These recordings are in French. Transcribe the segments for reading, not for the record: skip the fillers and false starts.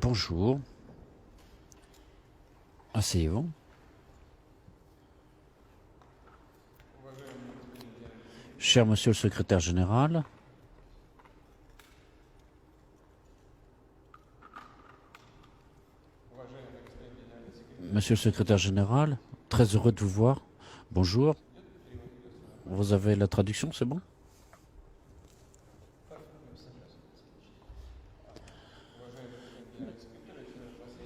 Bonjour. Asseyez-vous. Cher Monsieur le Secrétaire Général, Monsieur le Secrétaire Général, très heureux de vous voir. Bonjour. Vous avez la traduction, c'est bon?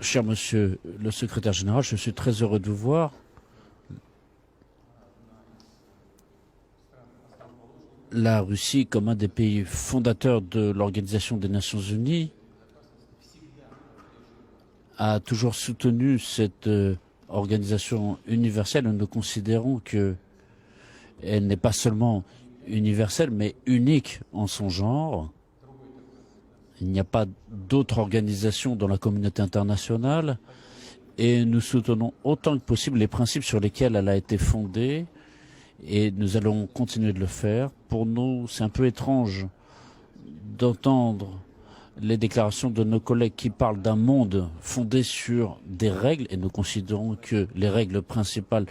Cher Monsieur le Secrétaire Général, je suis très heureux de vous voir. La Russie, comme un des pays fondateurs de l'Organisation des Nations Unies, a toujours soutenu cette organisation universelle. Nous considérons qu'elle n'est pas seulement universelle, mais unique en son genre. Il n'y a pas d'autre organisation dans la communauté internationale et nous soutenons autant que possible les principes sur lesquels elle a été fondée et nous allons continuer de le faire. Pour nous, c'est un peu étrange d'entendre les déclarations de nos collègues qui parlent d'un monde fondé sur des règles et nous considérons que les règles principales,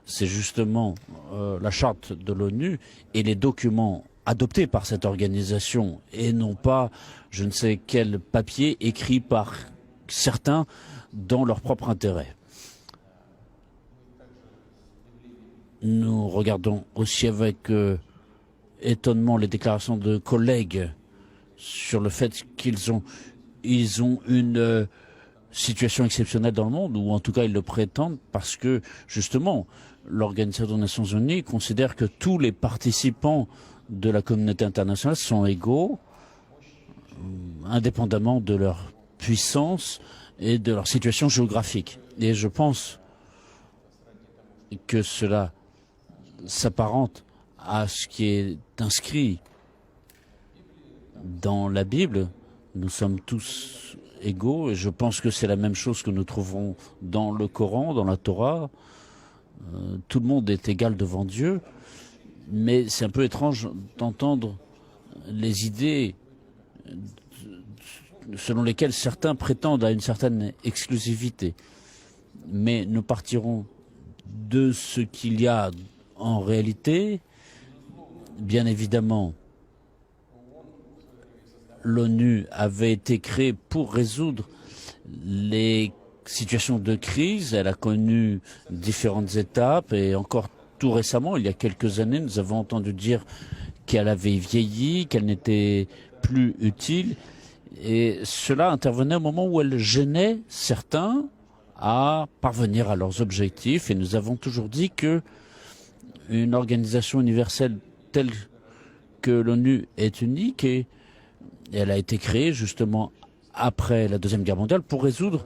c'est justement la charte de l'ONU et les documents adoptés par cette organisation et non pas je ne sais quel papier écrit par certains dans leur propre intérêt. Nous regardons aussi avec étonnement les déclarations de collègues sur le fait qu'ils ont une situation exceptionnelle dans le monde, ou en tout cas ils le prétendent, parce que justement l'Organisation des Nations Unies considère que tous les participants de la communauté internationale sont égaux, indépendamment de leur puissance et de leur situation géographique. Et je pense que cela s'apparente à ce qui est inscrit dans la Bible. Nous sommes tous égaux et je pense que c'est la même chose que nous trouvons dans le Coran, dans la Torah. Tout le monde est égal devant Dieu, mais c'est un peu étrange d'entendre les idées selon lesquelles certains prétendent à une certaine exclusivité. Mais nous partirons de ce qu'il y a en réalité. Bien évidemment, l'ONU avait été créée pour résoudre les situations de crise. Elle a connu différentes étapes et encore tout récemment, il y a quelques années, nous avons entendu dire qu'elle avait vieilli, qu'elle n'était plus utile. Et cela intervenait au moment où elle gênait certains à parvenir à leurs objectifs. Et nous avons toujours dit que une organisation universelle telle que l'ONU est unique et elle a été créée justement après la Deuxième Guerre mondiale pour résoudre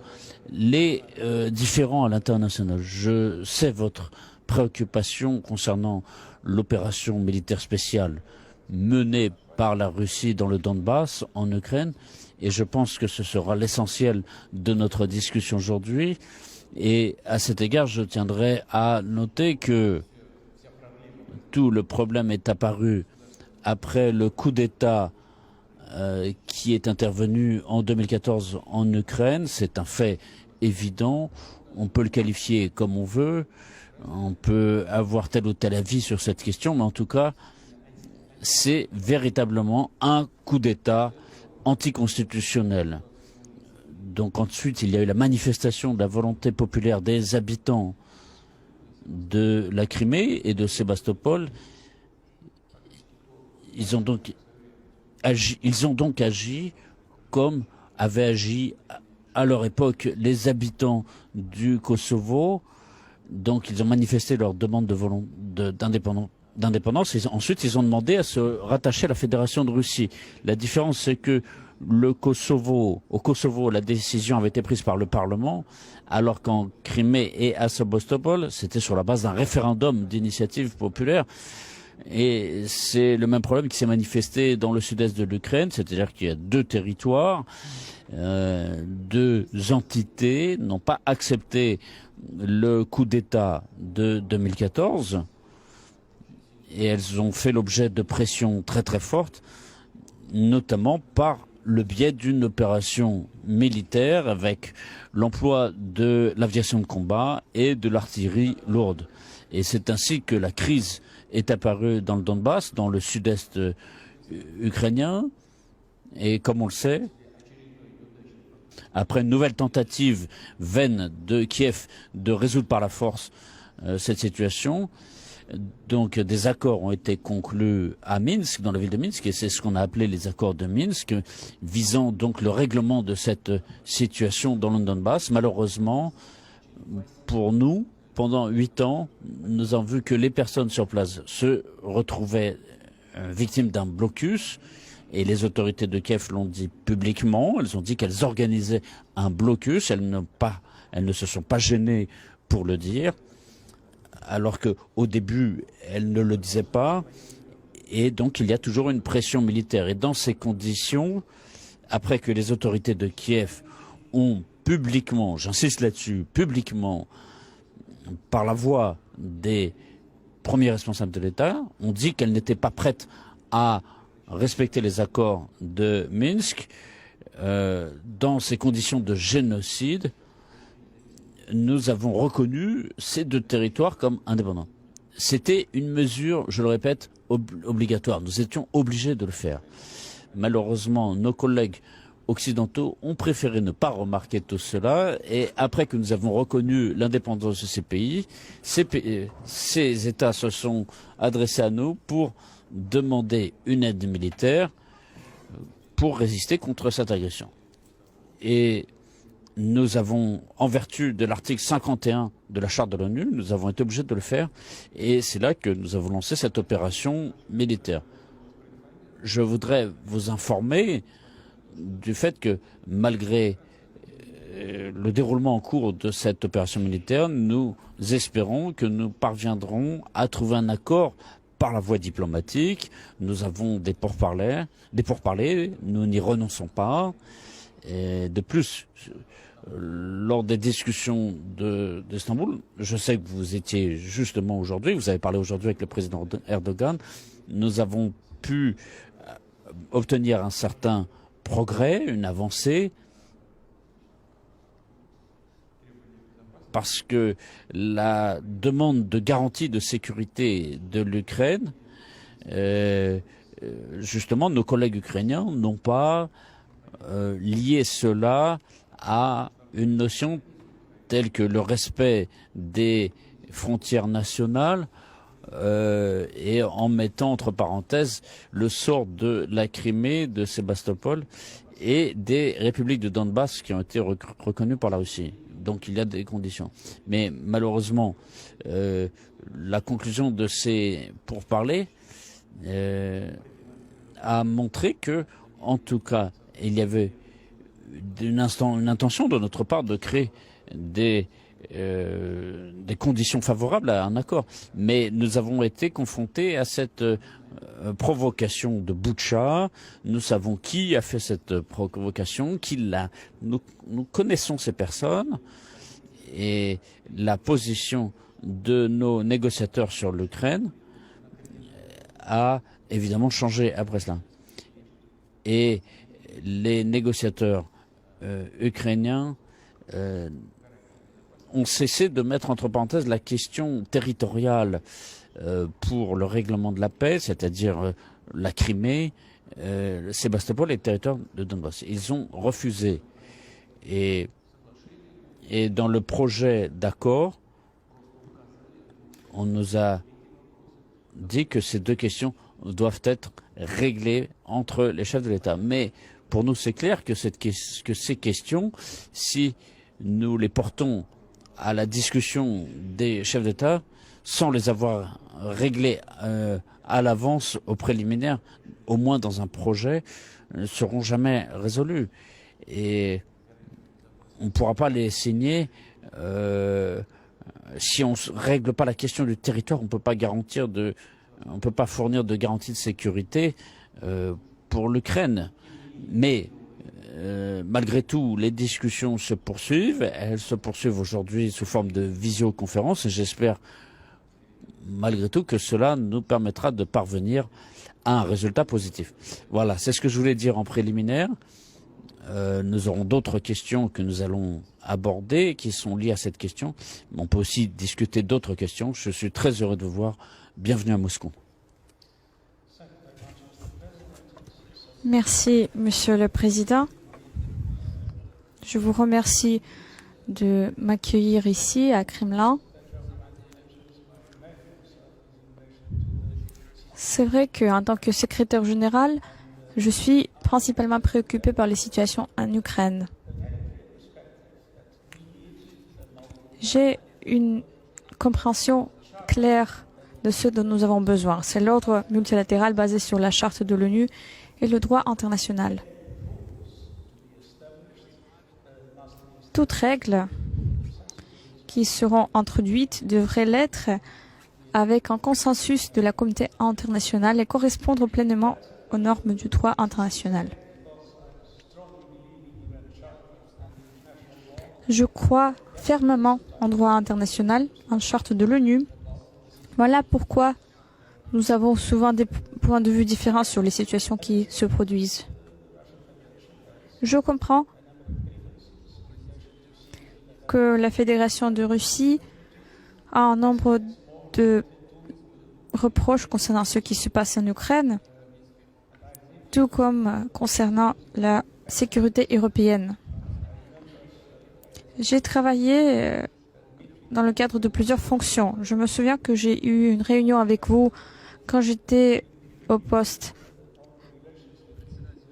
les différends à l'international. Je sais votre préoccupation concernant l'opération militaire spéciale menée par la Russie dans le Donbass, en Ukraine, et je pense que ce sera l'essentiel de notre discussion aujourd'hui. Et à cet égard, je tiendrai à noter que tout le problème est apparu après le coup d'État qui est intervenu en 2014 en Ukraine. C'est un fait évident. On peut le qualifier comme on veut. On peut avoir tel ou tel avis sur cette question, mais en tout cas, c'est véritablement un coup d'État anticonstitutionnel. Donc ensuite, il y a eu la manifestation de la volonté populaire des habitants de la Crimée et de Sébastopol. Ils ont donc agi comme avaient agi à leur époque les habitants du Kosovo. Donc ils ont manifesté leur demande d'indépendance et ensuite ils ont demandé à se rattacher à la Fédération de Russie. La différence, c'est que au Kosovo, la décision avait été prise par le Parlement, alors qu'en Crimée et à Sébastopol, c'était sur la base d'un référendum d'initiative populaire. Et c'est le même problème qui s'est manifesté dans le sud-est de l'Ukraine, c'est-à-dire qu'il y a deux territoires, deux entités n'ont pas accepté le coup d'État de 2014 et elles ont fait l'objet de pressions très très fortes, notamment par le biais d'une opération militaire avec l'emploi de l'aviation de combat et de l'artillerie lourde. Et c'est ainsi que la crise est apparue dans le Donbass, dans le sud-est ukrainien. Et comme on le sait, après une nouvelle tentative vaine de Kiev de résoudre par la force cette situation, donc des accords ont été conclus à Minsk, dans la ville de Minsk, et c'est ce qu'on a appelé les accords de Minsk, visant donc le règlement de cette situation dans le Donbass. Malheureusement, pour nous, pendant 8 ans, nous avons vu que les personnes sur place se retrouvaient victimes d'un blocus, et les autorités de Kiev l'ont dit publiquement. Elles ont dit qu'elles organisaient un blocus. Elles ne se sont pas gênées pour le dire, alors qu'au début, elles ne le disaient pas. Et donc, il y a toujours une pression militaire. Et dans ces conditions, après que les autorités de Kiev ont publiquement, j'insiste là-dessus, publiquement, par la voix des premiers responsables de l'État, ont dit qu'elles n'étaient pas prêtes à respecter les accords de Minsk, dans ces conditions de génocide, nous avons reconnu ces 2 territoires comme indépendants. C'était une mesure, je le répète, obligatoire. Nous étions obligés de le faire. Malheureusement, nos collègues occidentaux ont préféré ne pas remarquer tout cela, et après que nous avons reconnu l'indépendance de ces pays, ces États se sont adressés à nous pour demander une aide militaire pour résister contre cette agression. Et nous avons, en vertu de l'article 51 de la Charte de l'ONU, nous avons été obligés de le faire, et c'est là que nous avons lancé cette opération militaire. Je voudrais vous informer du fait que, malgré le déroulement en cours de cette opération militaire, nous espérons que nous parviendrons à trouver un accord par la voie diplomatique. Nous avons des pourparlers, nous n'y renonçons pas. Et de plus, lors des discussions d'Istanbul, je sais que vous étiez justement aujourd'hui, vous avez parlé aujourd'hui avec le président Erdogan, nous avons pu obtenir un certain progrès, une avancée, parce que la demande de garantie de sécurité de l'Ukraine, justement, nos collègues ukrainiens n'ont pas lié cela à une notion telle que le respect des frontières nationales, et en mettant entre parenthèses le sort de la Crimée, de Sébastopol et des républiques de Donbass qui ont été reconnues par la Russie. Donc il y a des conditions. Mais malheureusement, la conclusion de ces pourparlers a montré que, en tout cas, il y avait une intention de notre part de créer des conditions favorables à un accord. Mais nous avons été confrontés à cette provocation de Boutcha. Nous savons qui a fait cette provocation, nous connaissons ces personnes, et la position de nos négociateurs sur l'Ukraine a évidemment changé après cela. Et les négociateurs ukrainiens ont cessé de mettre entre parenthèses la question territoriale pour le règlement de la paix, c'est-à-dire la Crimée, Sébastopol et le territoire de Donbass. Ils ont refusé. Et dans le projet d'accord, on nous a dit que ces 2 questions doivent être réglées entre les chefs de l'État. Mais pour nous, c'est clair que ces questions, si nous les portons à la discussion des chefs d'État, sans les avoir réglées à l'avance, au préliminaire, au moins dans un projet, ne seront jamais résolues. Et on ne pourra pas les signer si on ne règle pas la question du territoire. On ne peut pas fournir de garantie de sécurité pour l'Ukraine. Mais malgré tout, les discussions se poursuivent. Elles se poursuivent aujourd'hui sous forme de visioconférence, et j'espère malgré tout que cela nous permettra de parvenir à un résultat positif. Voilà, c'est ce que je voulais dire en préliminaire. Nous aurons d'autres questions que nous allons aborder qui sont liées à cette question. On peut aussi discuter d'autres questions. Je suis très heureux de vous voir. Bienvenue à Moscou. Merci, Monsieur le Président. Je vous remercie de m'accueillir ici à Kremlin. C'est vrai qu'en tant que secrétaire général, je suis principalement préoccupé par les situations en Ukraine. J'ai une compréhension claire de ce dont nous avons besoin. C'est l'ordre multilatéral basé sur la charte de l'ONU et le droit international. Toutes règles qui seront introduites devraient l'être avec un consensus de la communauté internationale et correspondre pleinement aux normes du droit international. Je crois fermement en droit international, en charte de l'ONU. Voilà pourquoi nous avons souvent des points de vue différents sur les situations qui se produisent. Je comprends que la Fédération de Russie a un nombre de reproches concernant ce qui se passe en Ukraine, tout comme concernant la sécurité européenne. J'ai travaillé dans le cadre de plusieurs fonctions. Je me souviens que j'ai eu une réunion avec vous quand j'étais au poste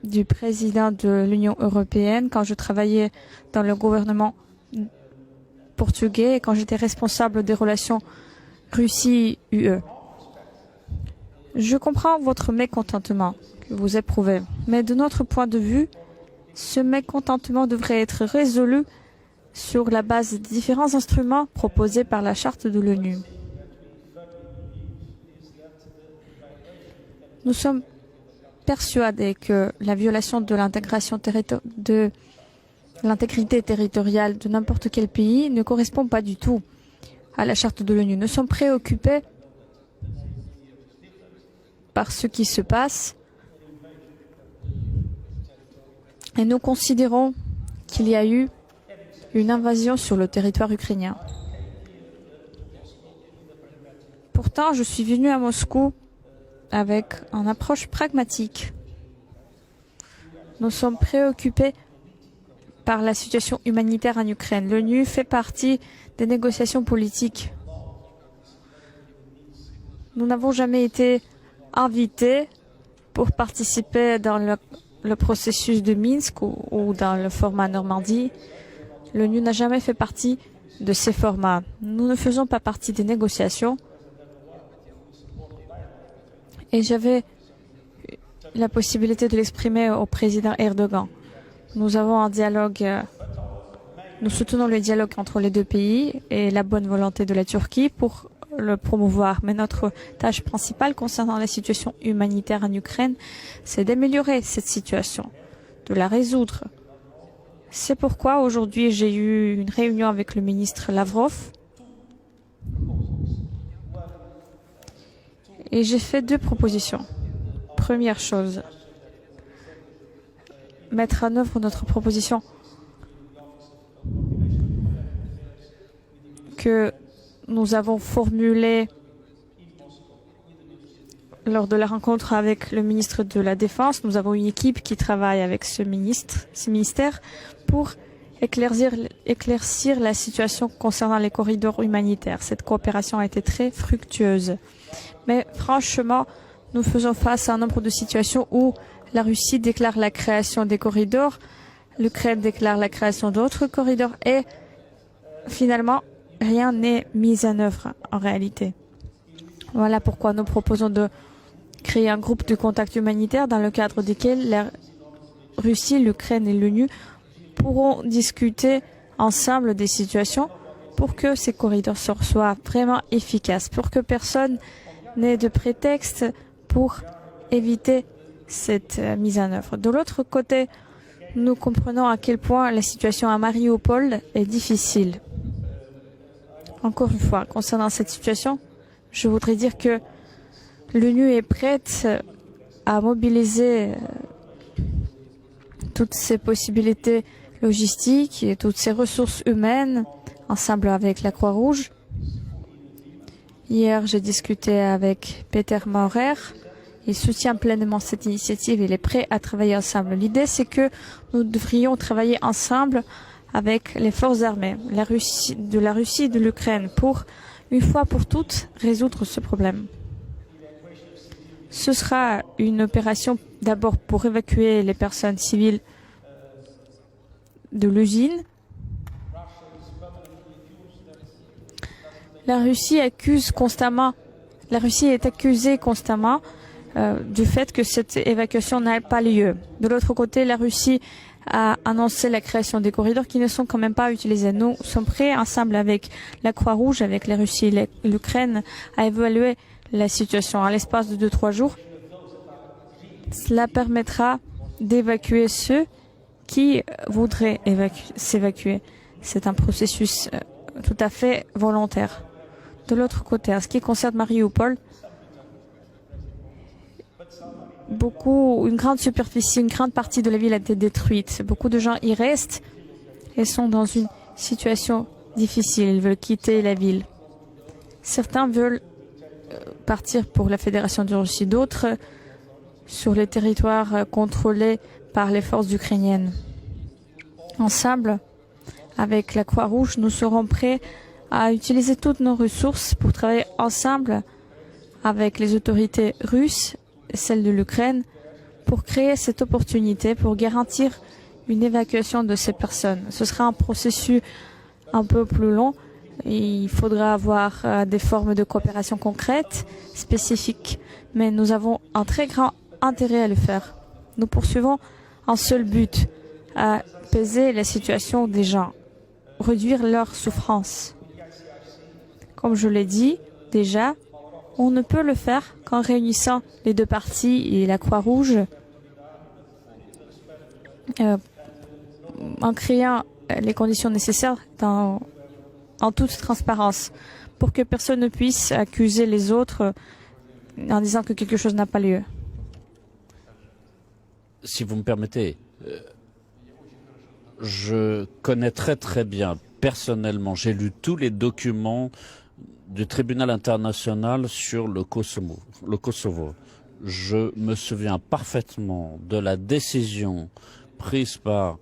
du président de l'Union européenne, quand je travaillais dans le gouvernement portugais et quand j'étais responsable des relations Russie-UE. Je comprends votre mécontentement que vous éprouvez, mais de notre point de vue, ce mécontentement devrait être résolu sur la base des différents instruments proposés par la charte de l'ONU. Nous sommes persuadés que la violation de l'intégrité territoriale de n'importe quel pays ne correspond pas du tout à la charte de l'ONU. Nous sommes préoccupés par ce qui se passe et nous considérons qu'il y a eu une invasion sur le territoire ukrainien. Pourtant, je suis venu à Moscou avec une approche pragmatique. Nous sommes préoccupés par la situation humanitaire en Ukraine. L'ONU fait partie des négociations politiques. Nous n'avons jamais été invités pour participer dans le processus de Minsk ou dans le format Normandie. L'ONU n'a jamais fait partie de ces formats. Nous ne faisons pas partie des négociations. Et j'avais la possibilité de l'exprimer au président Erdogan. Nous avons un dialogue, nous soutenons le dialogue entre les deux pays et la bonne volonté de la Turquie pour le promouvoir. Mais notre tâche principale concernant la situation humanitaire en Ukraine, c'est d'améliorer cette situation, de la résoudre. C'est pourquoi aujourd'hui j'ai eu une réunion avec le ministre Lavrov et j'ai fait deux propositions. Première chose, mettre en œuvre notre proposition que nous avons formulée lors de la rencontre avec le ministre de la Défense. Nous avons une équipe qui travaille avec ce ministère pour éclaircir la situation concernant les corridors humanitaires. Cette coopération a été très fructueuse. Mais franchement, nous faisons face à un nombre de situations où la Russie déclare la création des corridors, l'Ukraine déclare la création d'autres corridors et finalement, rien n'est mis en œuvre en réalité. Voilà pourquoi nous proposons de créer un groupe de contact humanitaire dans le cadre duquel la Russie, l'Ukraine et l'ONU pourront discuter ensemble des situations pour que ces corridors soient vraiment efficaces, pour que personne n'ait de prétexte pour éviter cette mise en œuvre. De l'autre côté, nous comprenons à quel point la situation à Mariupol est difficile. Encore une fois, concernant cette situation, je voudrais dire que l'ONU est prête à mobiliser toutes ces possibilités logistiques et toutes ces ressources humaines ensemble avec la Croix-Rouge. Hier, j'ai discuté avec Peter Maurer. Il soutient pleinement cette initiative. Il est prêt à travailler ensemble. L'idée, c'est que nous devrions travailler ensemble avec les forces armées de la Russie et de l'Ukraine pour, une fois pour toutes, résoudre ce problème. Ce sera une opération d'abord pour évacuer les personnes civiles de l'usine. La Russie est accusée constamment du fait que cette évacuation n'a pas lieu. De l'autre côté, la Russie a annoncé la création des corridors qui ne sont quand même pas utilisés. Nous sommes prêts, ensemble avec la Croix-Rouge, avec la Russie et l'Ukraine, à évaluer la situation. À l'espace de 2-3 jours, cela permettra d'évacuer ceux qui voudraient s'évacuer. C'est un processus tout à fait volontaire. De l'autre côté, en ce qui concerne Mariupol, une grande partie de la ville a été détruite. Beaucoup de gens y restent et sont dans une situation difficile. Ils veulent quitter la ville. Certains veulent partir pour la Fédération de Russie, d'autres sur les territoires contrôlés par les forces ukrainiennes. Ensemble, avec la Croix-Rouge, nous serons prêts à utiliser toutes nos ressources pour travailler ensemble avec les autorités russes et celles de l'Ukraine pour créer cette opportunité, pour garantir une évacuation de ces personnes. Ce sera un processus un peu plus long. Il faudra avoir des formes de coopération concrètes, spécifiques, mais nous avons un très grand intérêt à le faire. Nous poursuivons un seul but, apaiser la situation des gens, réduire leur souffrance. Comme je l'ai dit déjà, on ne peut le faire qu'en réunissant les deux parties et la Croix-Rouge, en créant les conditions nécessaires en toute transparence, pour que personne ne puisse accuser les autres en disant que quelque chose n'a pas lieu. Si vous me permettez, je connais très bien, personnellement, j'ai lu tous les documents du tribunal international sur le Kosovo. Je me souviens parfaitement de la décision prise par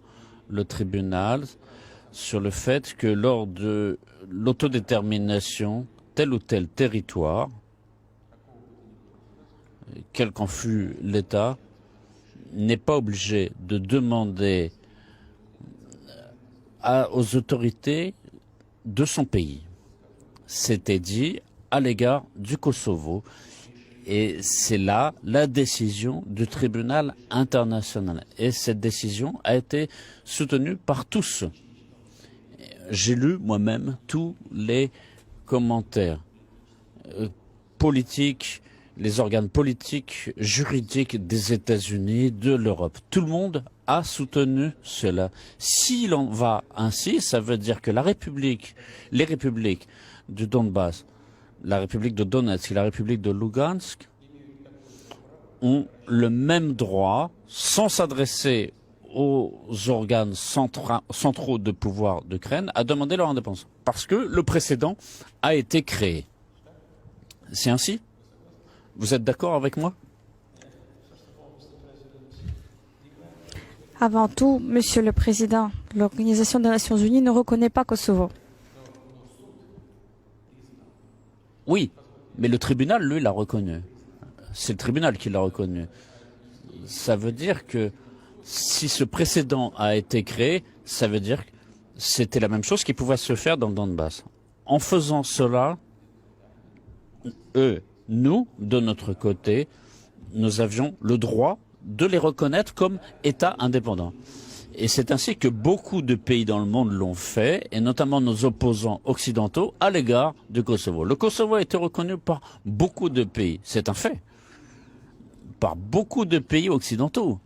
le tribunal sur le fait que lors de l'autodétermination, tel ou tel territoire, quel qu'en fût l'État, n'est pas obligé de demander aux autorités de son pays. C'était dit à l'égard du Kosovo. Et c'est là la décision du tribunal international. Et cette décision a été soutenue par tous. J'ai lu moi-même tous les commentaires politiques, les organes politiques, juridiques des États-Unis, de l'Europe. Tout le monde a soutenu cela. S'il en va ainsi, ça veut dire que les républiques du Donbass, la République de Donetsk et la République de Lugansk ont le même droit, sans s'adresser aux organes centraux de pouvoir d'Ukraine, à demander leur indépendance. Parce que le précédent a été créé. C'est ainsi? Vous êtes d'accord avec moi? Avant tout, Monsieur le Président, l'Organisation des Nations Unies ne reconnaît pas Kosovo. Oui, mais le tribunal, lui, l'a reconnu. C'est le tribunal qui l'a reconnu. Ça veut dire que si ce précédent a été créé, ça veut dire que c'était la même chose qui pouvait se faire dans le Donbass. En faisant cela, nous, de notre côté, nous avions le droit de les reconnaître comme États indépendants. Et c'est ainsi que beaucoup de pays dans le monde l'ont fait, et notamment nos opposants occidentaux, à l'égard du Kosovo. Le Kosovo a été reconnu par beaucoup de pays, c'est un fait, par beaucoup de pays occidentaux,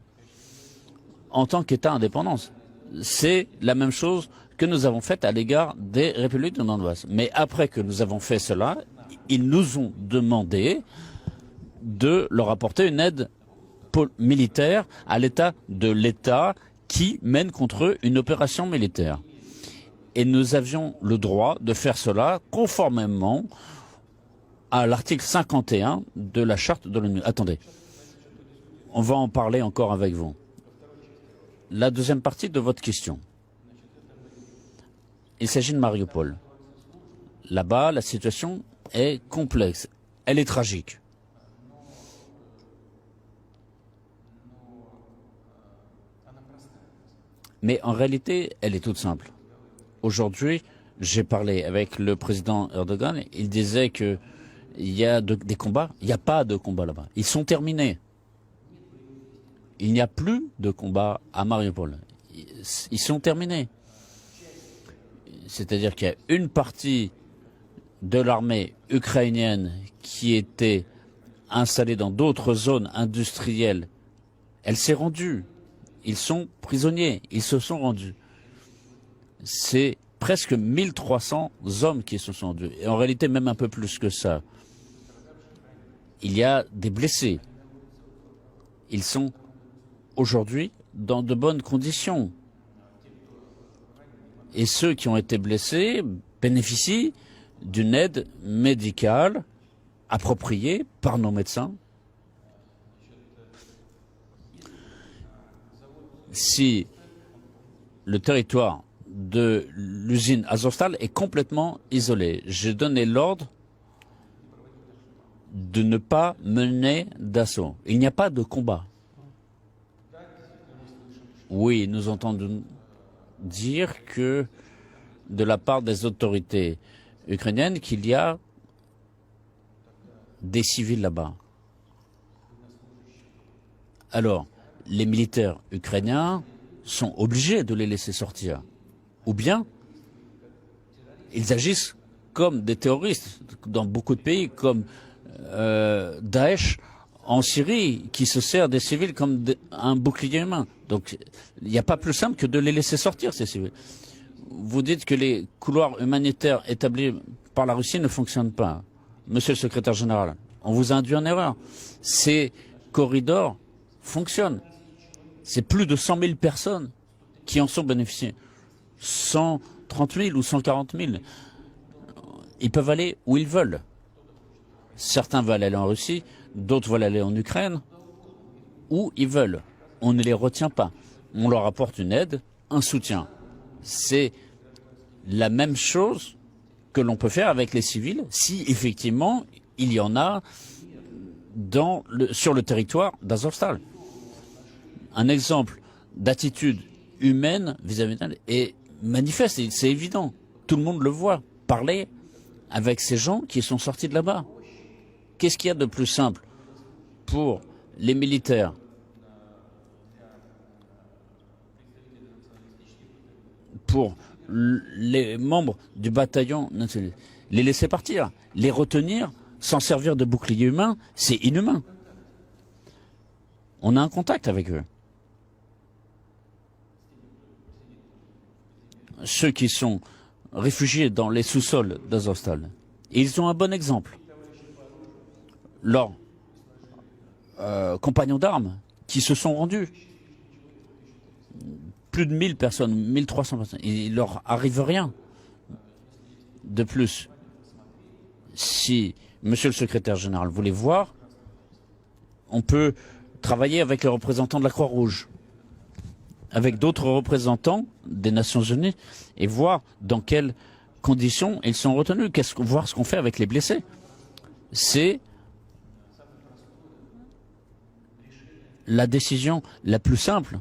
en tant qu'État indépendant. C'est la même chose que nous avons faite à l'égard des républiques de Donbass. Mais après que nous avons fait cela, ils nous ont demandé de leur apporter une aide militaire à l'état de l'État qui mène contre eux une opération militaire. Et nous avions le droit de faire cela conformément à l'article 51 de la Charte de l'ONU. Attendez, on va en parler encore avec vous. La deuxième partie de votre question. Il s'agit de Mariupol. Là-bas, la situation est complexe. Elle est tragique. Mais en réalité, elle est toute simple. Aujourd'hui, j'ai parlé avec le président Erdogan. Il disait qu'il y a des combats. Il n'y a pas de combats là-bas. Ils sont terminés. Il n'y a plus de combats à Mariupol. Ils sont terminés. C'est-à-dire qu'il y a une partie de l'armée ukrainienne qui était installée dans d'autres zones industrielles. Elle s'est rendue. Ils sont prisonniers. Ils se sont rendus. C'est presque 1300 hommes qui se sont rendus. Et en réalité, même un peu plus que ça. Il y a des blessés. Ils sont aujourd'hui dans de bonnes conditions. Et ceux qui ont été blessés bénéficient d'une aide médicale appropriée par nos médecins. Si le territoire de l'usine Azovstal est complètement isolé, j'ai donné l'ordre de ne pas mener d'assaut. Il n'y a pas de combat. Oui, nous entendons dire que de la part des autorités ukrainiennes qu'il y a des civils là-bas. Alors, les militaires ukrainiens sont obligés de les laisser sortir. Ou bien, ils agissent comme des terroristes dans beaucoup de pays, comme Daesh en Syrie, qui se sert des civils comme un bouclier humain. Donc, il n'y a pas plus simple que de les laisser sortir, ces civils. Vous dites que les couloirs humanitaires établis par la Russie ne fonctionnent pas. Monsieur le secrétaire général, on vous a induit en erreur. Ces corridors fonctionnent. C'est plus de 100 000 personnes qui en sont bénéficiées. 130 000 ou 140 000. Ils peuvent aller où ils veulent. Certains veulent aller en Russie, d'autres veulent aller en Ukraine. Où ils veulent. On ne les retient pas. On leur apporte une aide, un soutien. C'est la même chose que l'on peut faire avec les civils si effectivement il y en a sur le territoire d'Azovstal. Un exemple d'attitude humaine vis-à-vis d'elle est manifeste, c'est évident. Tout le monde le voit. Parler avec ces gens qui sont sortis de là-bas. Qu'est-ce qu'il y a de plus simple pour les militaires pour les membres du bataillon, les laisser partir, les retenir, s'en servir de bouclier humain, c'est inhumain. On a un contact avec eux. Ceux qui sont réfugiés dans les sous-sols d'Azovstal, ils ont un bon exemple. Leurs compagnons d'armes qui se sont rendus. Plus de 1000 personnes, 1300 personnes. Il leur arrive rien de plus. Si Monsieur le secrétaire général voulait voir, on peut travailler avec les représentants de la Croix-Rouge, avec d'autres représentants des Nations Unies, et voir dans quelles conditions ils sont retenus, voir ce qu'on fait avec les blessés. C'est la décision la plus simple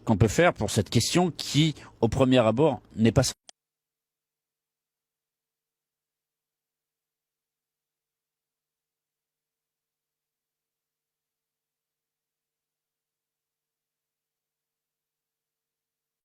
qu'on peut faire pour cette question qui, au premier abord, n'est pas